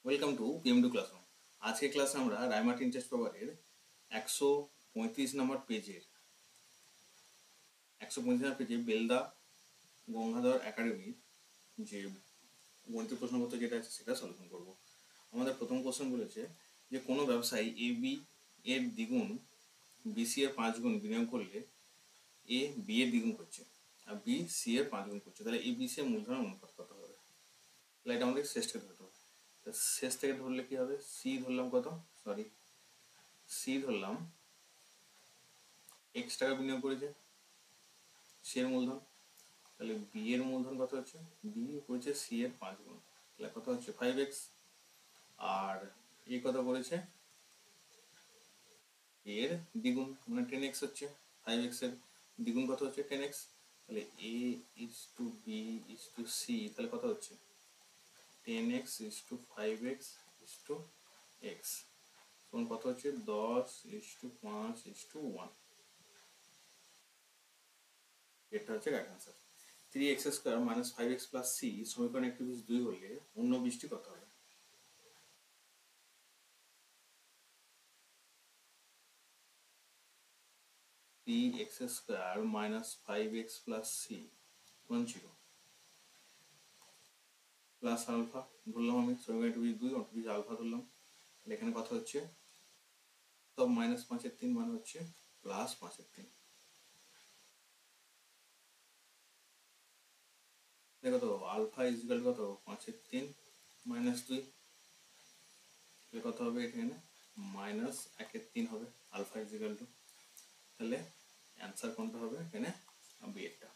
Welcome to PM2 classroom. আজকে ক্লাসে আমরা রায়মার্টিন টেস্ট পেপারের 135 নম্বর পেজের 135 নম্বর পেজে বেলদা গঙ্গাধর একাডেমির যে গণিতের প্রশ্নপত্র যেটা আছে সেটা সলিউশন করব। আমাদের প্রথম কোশ্চেন বলেছে যে কোনো ব্যবসায়ী AB এর দ্বিগুণ BC এর 5 গুণ বিনিয়োগ করলে A B এর দ্বিগুণ করছে আর B C এর 5 গুণ করছে, তাহলে ABC এর মূলধনের অনুপাত কত হবে? তাহলে এটা আমাদের শেষ থেকে ধরতে হবে। শেষ থেকে ধরলে কি হবে? সি ধরলাম কত, সি ধরলাম x টাকা বিনিয়োগ করেছে, সি এর মূলধন। তাহলে বি এর মূলধন কত হচ্ছে? বি করেছে সি এর 5 গুণ, তাহলে কত হচ্ছে 5x। আর এ কত করেছে? এর দ্বিগুণ মানে 10x হচ্ছে। 5x এর দ্বিগুণ কত হচ্ছে? 10x। তাহলে a is to b is to c, তাহলে কত হচ্ছে? 10x is to 5x is to x তখন কত হচ্ছে? 10 ইজ টু 5 ইজ টু 1। এটা হচ্ছে right answer. 3x² minus 5x plus C সমীকরণ 1/2 হলে অন্য 20টি কত হবে? Three X square minus 5x plus C কোন 0 প্লাস আলফা ধরলাম আমি, সমীকরণ 1/2 আলফা ধরলাম। এখানে কথা হচ্ছে সব -5/3 মানে হচ্ছে +5/3। দেখো তো আলফা ইজিক্যাল কত? 5/3 -2, কত হবে? এখানে -1/3 হবে আলফা ইজিক্যাল টু। তাহলে অ্যান্সার কোনটা হবে এখানে? বি এরটা।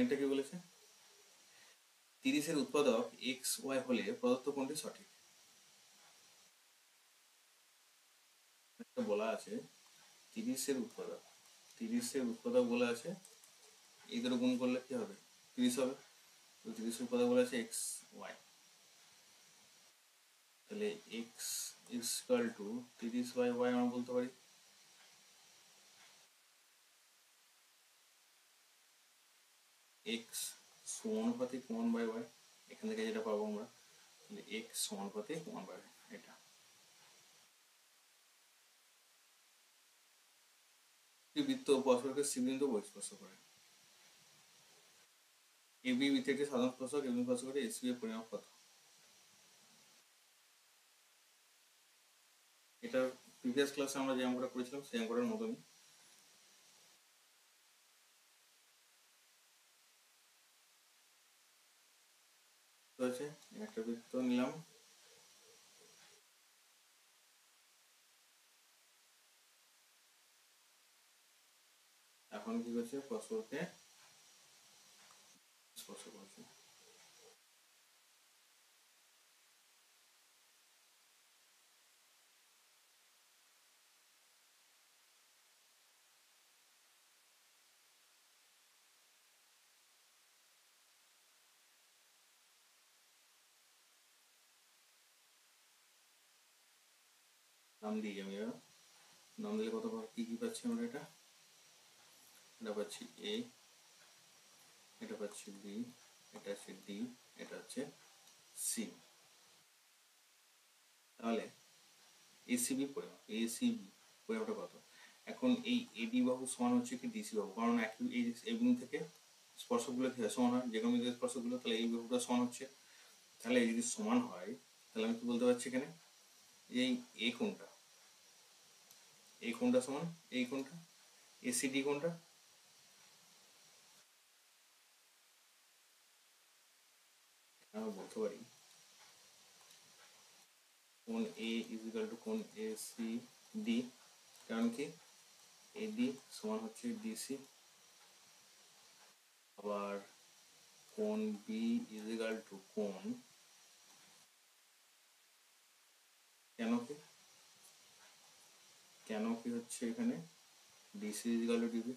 এটা কি বলেছে? 30-এর উৎপাদক XY হলে প্রদত্ত কোনটি সঠিক? বলা আছে 30-এর উৎপাদক বলা আছে, এই দুটো গুণ করলে কি হবে? 30 হবে। তো 30-এর উৎপাদক বলা আছে XY, তাহলে x ইকুয়াল টু 30/y আমরা বলতে পারি। x সমানুপাতিক 1/y, এখান থেকে যেটা পাবো আমরা, তাহলে x সমানুপাতিক 1/y। এটা বৃত্ত পরস্পরকে সি বিন্দু বহিঃস্পর্শ করে। AB বৃত্তের একটি সাধারণ স্পর্শক এবং স্পর্শ করে SB এর পরিমাপ কত? এটা প্রিভিয়াস ক্লাসে আমরা যে অঙ্কটা করেছিলাম সেই অঙ্কটার মতনই। আছে একটা বৃত্ত নিলাম, এখন কি করছে? পরস্পরকে স্পর্শ করছে। নাম দিই আমি, নাম দিলে কত কি কি পাচ্ছি আমরা? এটা পাচ্ছি এ, এটা পাচ্ছি বি, এটা হচ্ছে ডি, এটা হচ্ছে সি। তাহলে এসিবি পরিমাপটা কত? এখন এই এডি বাহু সমান হচ্ছে কি ডিসি বাহু, কারণ এই বিন্দু থেকে স্পর্শকগুলো সমান হয়, যে কোনো বিন্দু স্পর্শকগুলো, তাহলে এই বাহুটা সমান হচ্ছে। তাহলে যদি সমান হয় তাহলে আমি কি বলতে পারছি এখানে? এই এ কোণটা, এই কোণটা সমান এই কোণটা, এসিডি কোণটা। আমরা বলতে পারি কোণ এ ইজিক্যাল টু কোণ এসিডি, কারণ কি এডি সমান হচ্ছে ডিসি। আবার কোণ বি ইজিক্যাল টু কোণ, কেন কি হচ্ছে এখানে? DC equal to DB,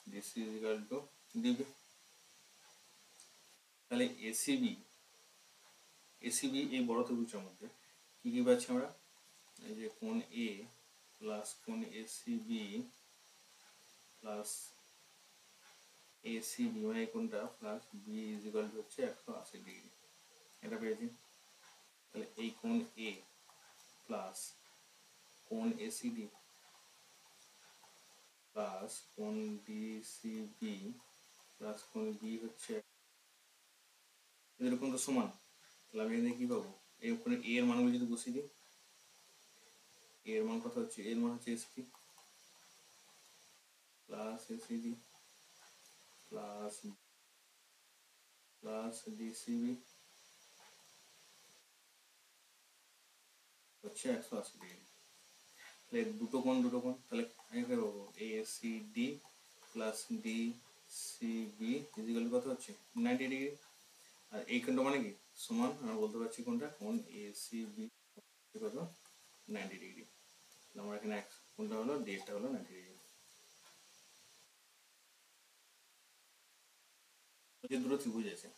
DC equal to DB. তাহলে এসিবি এই বড় ত্রিভুজের মধ্যে কি কি পাচ্ছি আমরা? এই যে কোণ এ প্লাস কোণ এসিবি প্লাস এসি বি মানে কোনটা plus B is equal to হচ্ছে 180 ডিগ্রি, এটা পেয়েছি। তাহলে এই কোণ এ প্লাস কোণ এসিডি প্লাস কোণ ডিসিবি প্লাস কোণ বি হচ্ছে এদের কোণ তো সমান। তাহলে আমি এখানে কি পাবো, এই ওখানে এ এর মানগুলো যদি বসিয়ে দিই, এ এর মান কত হচ্ছে, এর মান হচ্ছে SP plus ACD plus plus DCB হচ্ছে 180 ডিগ্রি। তাহলে দুটো কোণ তাহলে আমি কি পাবো, A C D plus D C B equal কত হচ্ছে 90 ডিগ্রি। আর এই কোণটা মানে কি সমান, আমরা বলতে পারছি কোনটা, কোণ এ সি বি কত 90 ডিগ্রি। আমার এখানে কোনটা হলো, ডিটা হলো 90 ডিগ্রি। যে দুটো ত্রিভুজ আছে,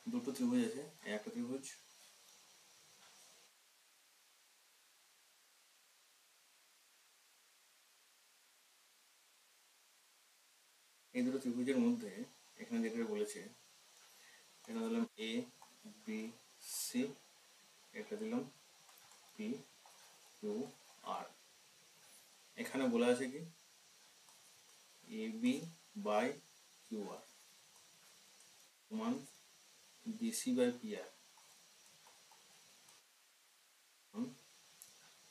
দুটো ত্রিভুজ আছে, একটা ত্রিভুজ এই দুটো ত্রিভুজের মধ্যে এখানে যেটা বলেছে, এখানে দিলাম এ বি সি, এটা দিলাম পি কিউ আর। এখানে বলা আছে কি A B by Q R সমান BC by P R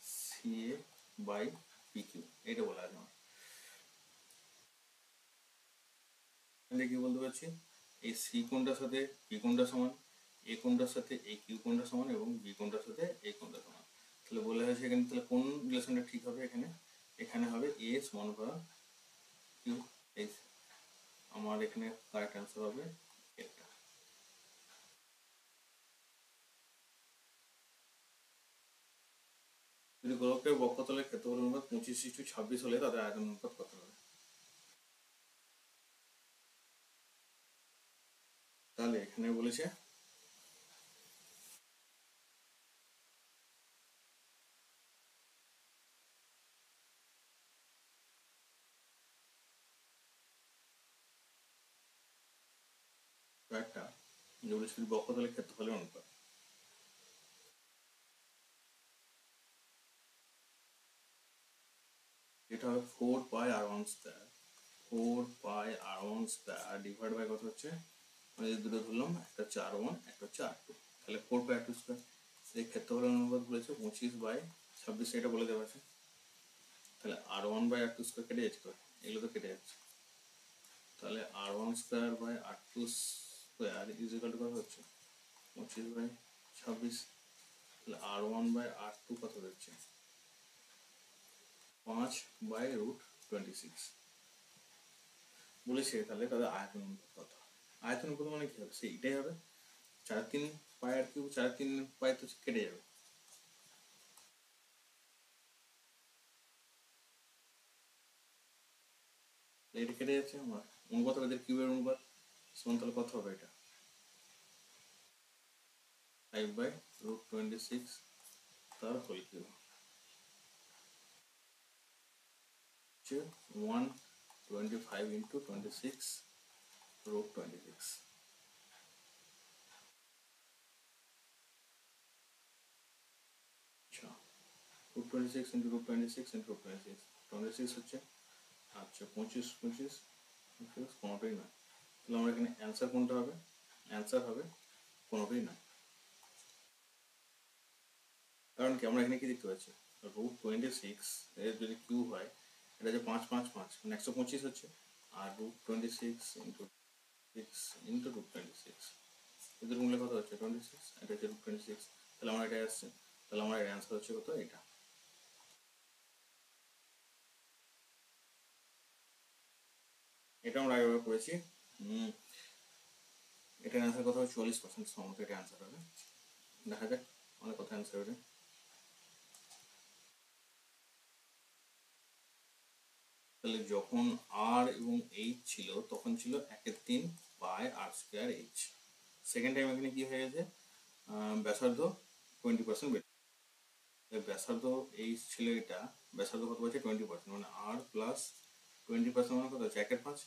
C A by P Q, এটা বলা আছে আমার। কি বলতে পারছি, এই সি কোণটার সাথে পি কোণটা সমান, এ কোণটার সাথে এই কিউ কোণটা সমান এবং বি কোণটার সাথে এই কোণটা সমান। তাহলে বলা হয়েছে এখানে, তাহলে কোন রিলেশনটা ঠিক হবে, এখানে এখানে হবে এ সমান বা কিউ। এই আমার এখানে কারেক্ট অ্যান্সার হবে এটা। যদি গোলকের বক্ষতলের ক্ষেত্রফল অনুপাত 25:26 হলে তাদের আয়তন অনুপাত কত হবে? তাহলে এখানে বলেছে একটা, যেগুলো শুধু বক্ষতলের ক্ষেত্রফলের অনুপাত, এটা হবে 4πr1², 4πr1² ডিভাইড বাই কত হচ্ছে, দুটো ধরলাম, একটা হচ্ছে r1 একটা হচ্ছে r2, তাহলে 4πr2²। এই ক্ষেত্রফলের অনুপাত বলেছে 25/26, এটা বলে দেওয়া আছে। তাহলে r1/r2² কেটে যাচ্ছে, এগুলো তো কেটে যাচ্ছে। তাহলে r1² ইজ ইকুয়াল টু কত হচ্ছে 25/26। তাহলে r1/r2 কত হচ্ছে 5/√26 বলেছে। তাহলে তাদের আয়তন অনুপাত কত, আয়তন অনুপাত মানে কি হবে, সেইটাই হবে 4/3 4/3 তো কেটে যাবে। এটা কেটে যাচ্ছে, আমার অনুপাত হবে কিউবের অনুপাত সমান, তাহলে কত হবে এটা 5/√26 তার হোল কিউব হচ্ছে 125 × 26√26। আচ্ছা, √26 × √26 × √26, 26 হচ্ছে, আচ্ছা 25 কোনোটাই নয়। তাহলে আমার এখানে অ্যান্সার কোনটা হবে, অ্যান্সার হবে কোনোটাই নয়। কারণ কি আমরা এখানে কি দেখতে পাচ্ছি, √26 এর যদি কিউ হয়, এটা যে 5 মানে 125 হচ্ছে, আর √26 × 6 × √26 এদের মূল্য কত হচ্ছে 26, এটা হচ্ছে √26। তাহলে আমার এটা আসছে, তাহলে আমার অ্যান্সার হচ্ছে কত এটা। এটা আমরা আগেবার করেছি। এটার অ্যান্সার কত হবে 40% সম্ভবত এটা অ্যান্সার হবে। দেখা যাক আমাদের কত অ্যান্সার হবে। তাহলে যখন আর এবং এইচ ছিল তখন ছিল 1/3 পাই r square H. Second time এখানে কি হয়ে গেছে, ব্যাসার্ধ 20% বেড়ে, ব্যাসার্ধ এইচ ছিল এটা, ব্যাসার্ধ কত বলছে 20%, মানে আর প্লাস 20% মানে কত হচ্ছে 1/5,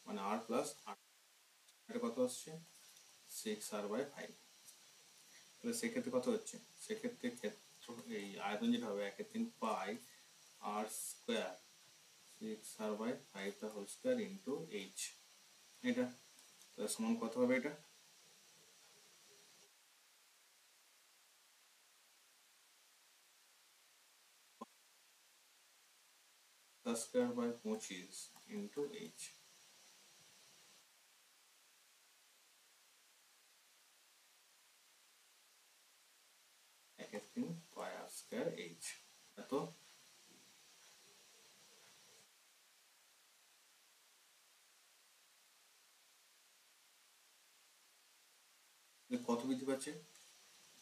মানে আর প্লাস আর, এটা কত হচ্ছে 6r/5। তাহলে সেক্ষেত্রে কত হচ্ছে, সেক্ষেত্রে ক্ষেত্র এই আয়তন যেটা হবে 1/3 পাই r square 6r/5 the whole square into h, এটা তাহলে সমান কত হবে, এটা স্কোয়ার/25 into h। এক পাই আর স্কোয়ার এইচ এত। কত বৃদ্ধি পাচ্ছে,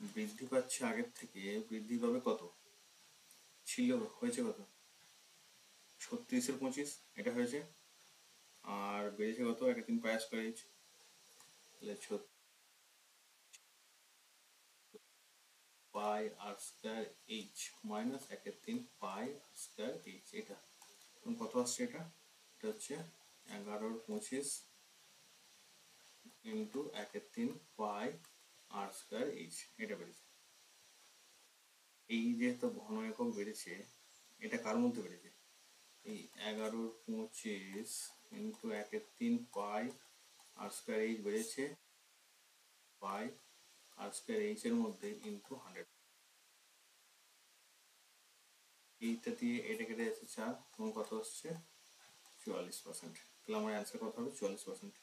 বৃদ্ধি পাচ্ছে আগের থেকে, বৃদ্ধি পাবে কত, ছিল হয়েছে কত 36/25, এটা হয়েছে, আর বেড়েছে কত 1/3 পাই আর স্কোয়ার এইচ, তাহলে পাই আর স্কোয়ার এইচ মাইনাস 1/3 পাই আর স্কোয়ার এইচ, এটা কত আসছে, এটা এটা হচ্ছে 11/25 ইন্টু 1/3 পাই আর স্কোয়ার এইচ, এটা বেড়েছে। এই যেহেতু ঘন একক বেড়েছে, এটা কার মধ্যে বেড়েছে, এই 11/25 ইন্টু 1/3 পাই আর স্কোয়ার এইচ বেড়েছে পাই আর স্কোয়ার এইচ এর মধ্যে ইন্টু 100, এইটা দিয়ে এটা কেটে যাচ্ছে 4, তখন কত হচ্ছে 44%। তাহলে আমার অ্যান্সার কত হবে 44%।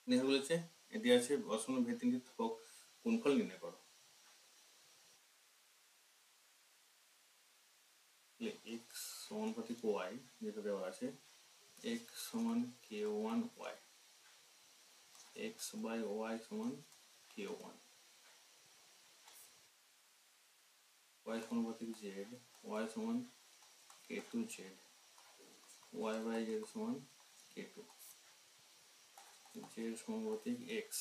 নেহা বলেছে এটি আছে অসম ভিত্তিক গুণফল নির্ণয় করো। এক্স সমানুপাতিক ওয়াই যেটা দেওয়া আছে, এক্স সমান k1 Y, x by Y সমান k1, ওয়াই সমানুপাতিক জেড, ওয়াই সমান k2 Z, Y by Z সমান k2, জেড সমানুপাতিক এক্স,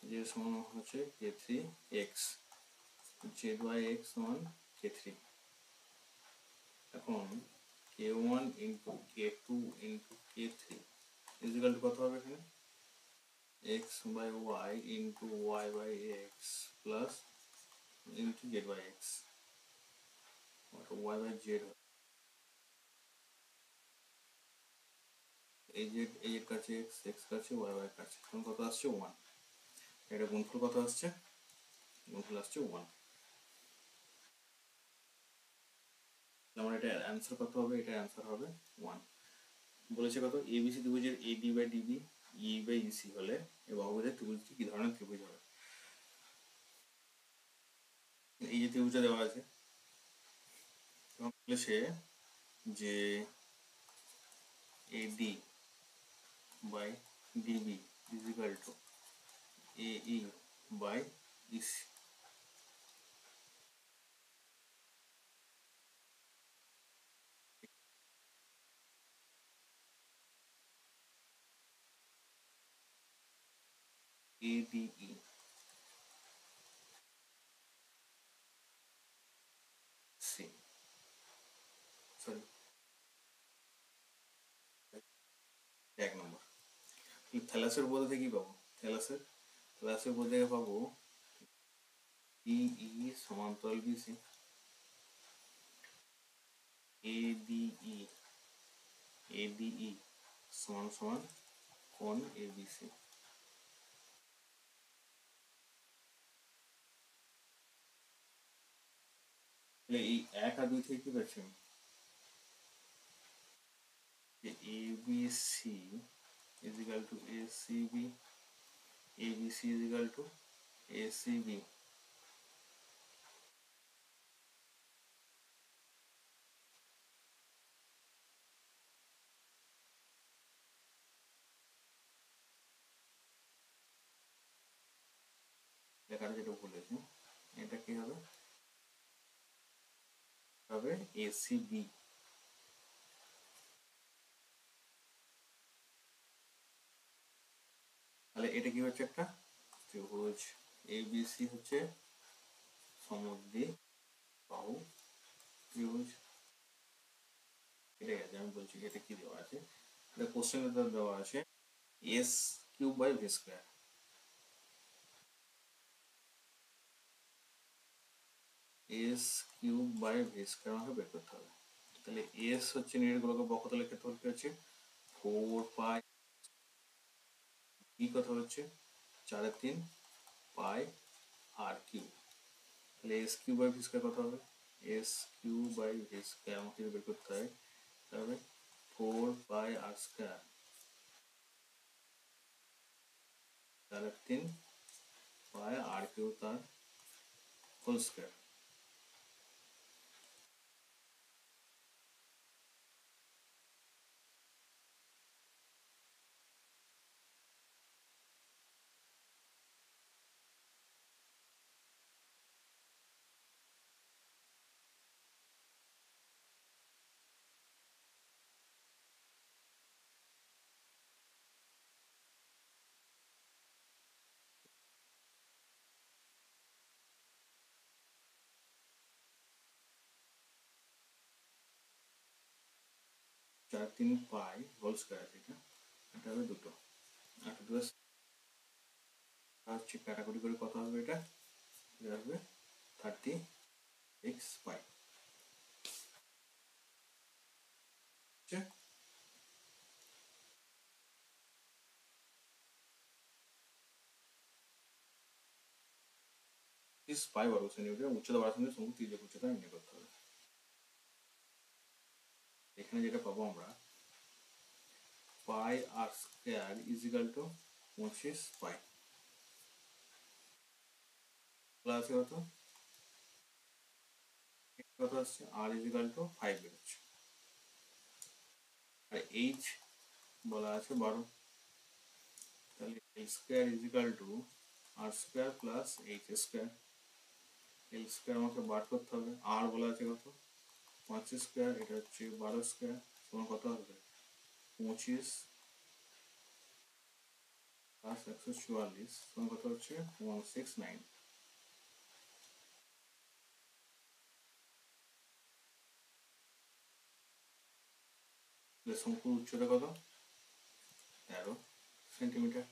জেড সমান হচ্ছে k3 x, Z by x সমান k3। এখন k1 into k2 into k3 is equal two কত হবে এখানে, x by y into y by x plus into z by x, y by z, এই z এই এর কাছে এক্স, এক্স কাছে ওয়াই বাই কাছে, এখন কত আসছে 1, এটা গুণফল কত আসছে, গুণফল আসছে 1। আমার এটা অ্যান্সার কত হবে, এটা অ্যান্সার হবে 1। বলেছে কত, এবিসি ত্রিভুজের AD by DB E by EC হলে এই বাহুভুজের ত্রিভুজটি কি ধরনের ত্রিভুজ হবে। এই যে ত্রিভুজটা দেওয়া আছে, বলেছে যে AD by DB is equal to এই by EC, ADE C, sorry 1 number. থ্যালাসের উপর থেকে কি পাবো, থ্যালাসের উপর থেকে পাবো ডিই সমান্তরাল বিসি, এডিই এডিই সমান সমান কোণ এবিসি। তাহলে এই 1 আর 2 থেকে কি পাচ্ছি আমি, যে ABC is equal to ACB, ABC is equal to ACB, লেখাটা যেটা ভুল হয়েছে, এটা কি হবে হবে এসিবি। তাহলে এটা কি হচ্ছে একটা ত্রিভুজ এবিসি হচ্ছে সমদ্বি বাহু ত্রিভুজ। এটাই আছে, আমি বলছি এটা কি দেওয়া আছে, এটা কোশ্চেনে দেওয়া আছে S cube by V square. S cube by V square আমাকে বের করতে হবে। তাহলে এস হচ্ছে নির্ণয় গোলকের বক্ষতলের ক্ষেত্রফল কি হচ্ছে 4 পাই, কি কথা হচ্ছে 4/3 পাই আর কিউব। তাহলে S cube by V square কত হবে, S cube by V square আমাকে বের করতে হবে, তাহলে 4 pi r square 4/3 pi r cube তার whole square. 4/3 pi whole square আছে, এটা হবে দুটো, আর দুটো হচ্ছে কাটাকুটি করে কত হবে, এটা আসবে 36 পাই। পাই বর্গ সেন্টিমিটার, উচ্চতা 12 সেন্টিমিটার, সমগ্র ত্রিজ্যের উচ্চতা নির্ণয় করতে হবে। এখানে যেটা পাবো আমরা pi r square equal to 25 pi plus কত আসছে আর ইজিক্যাল টু 5 বেরোচ্ছে, আর এইচ বলা আছে 12। তাহলে এল স্কোয়ার ইজিক্যাল টু আর স্কোয়ার প্লাস এইচ স্কোয়ার। এল স্কোয়ার আমাকে বার করতে হবে, আর বলা আছে কত 5 স্কোয়ার, এটা হচ্ছে 12 স্কোয়ার, তোমার কত হবে 25 প্লাস 144, তোমার কত হচ্ছে 169। শঙ্কুর উচ্চতা কত 13 সেন্টিমিটার।